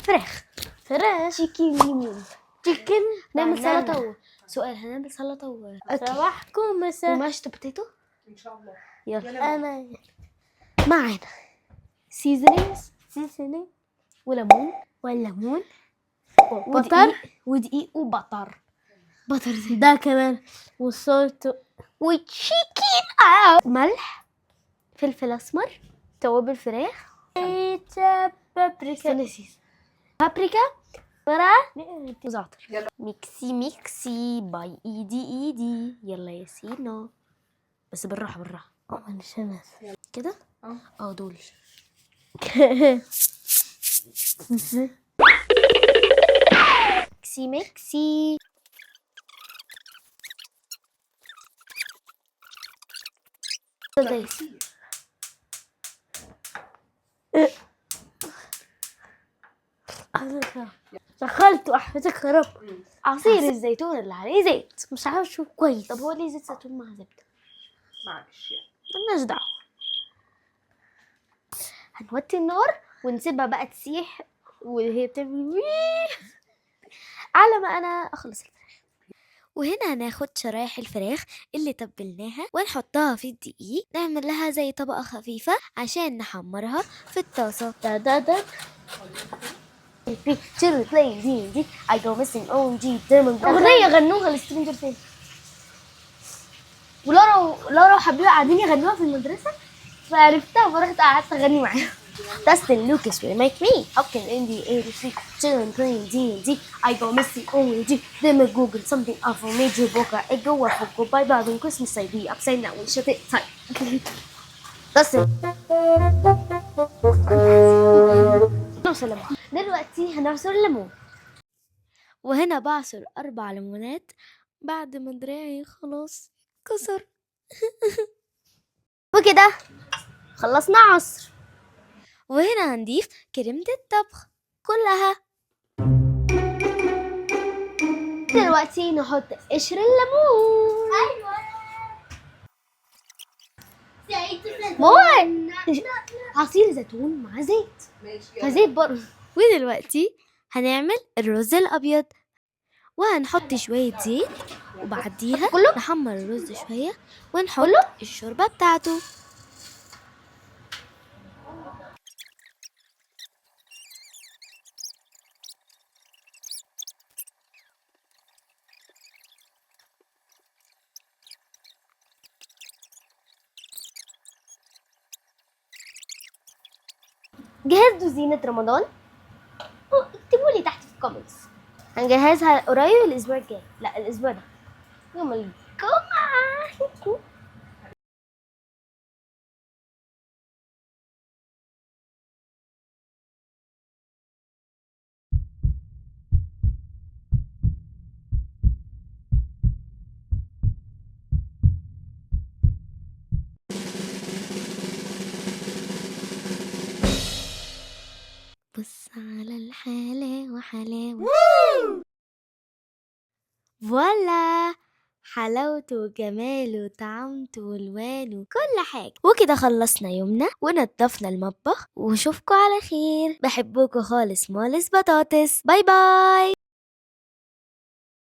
فراخ تشيكن. نعمل سلطة. سؤال، هنعمل سلطة صباحكم مساء وماشت بوتيتو ان شاء الله. يلا. انا معانا سيزنينج وليمون بطر ودقيق وبطر. ده كمان والصوت وتشيكن ملح، فلفل اسمر، توابل فراخ، بابريكا بابريكا، وزعتر. يلا. ميكسي باي ايدي. يلا يا سينا، بس بالراحه مش انا كده. دول ميكسي. دخلته احفتك خرب. عصير الزيتون اللي عليه زيت. مش عارف شو كويس. طب هو ليه زيت زيتون مع زبده؟ معلش يعني. ملناش دعوه. هنوطي النار ونسيبها بقى تسيح وهي بتعمل على ما انا اخلص الفراخ. وهنا هناخد شرايح الفراخ اللي تبلناها ونحطها في الدقيق، نعمل لها زي طبقة خفيفة عشان نحمرها في الطاسة. ده Children playing D&D. I go missing OMG. أغنية غنوها لسترينجر ثينجز. ولارا وحبيبي قاعدين يغنوها في المدرسة فعرفتها فرحت قعدت أغني معاهم. Dustin Lucas will make me. How can Indy 83 children playing D&D? I go missing OMG. Then I Google something awful major بكرة اجو وافقوا باي بعد كريسماس ايدي upside down وشتاء طيب. Dustin. نعصر ليمون. دلوقتي هنعصر الليمون، وهنا بعصر 4 ليمونات بعد ما دراعي خلاص كسر. وكده خلصنا عصر. وهنا هنضيف كريمة الطبخ كلها. دلوقتي نحط قشر الليمون. عصير زيتون مع زيت. ماشي. زيت برضه. ودلوقتي هنعمل الرز الابيض، وهنحط شويه زيت وبعديها نحمر الرز شويه ونحط الشوربه بتاعته. جهزتوا زينة رمضان؟ اكتبوا لي تحت في الكومنتس. هنجهزها قريب الاسبوع الجاي، لا الاسبوع ده يوم الجمعة. بص على الحلاوة حلاوة. فوالا، حلاوته وجماله وطعمته والوانه وكل حاجة. وكده خلصنا يومنا ونضفنا المطبخ، وشوفكوا على خير. بحبكوا خالص مالس بطاطس. باي باي.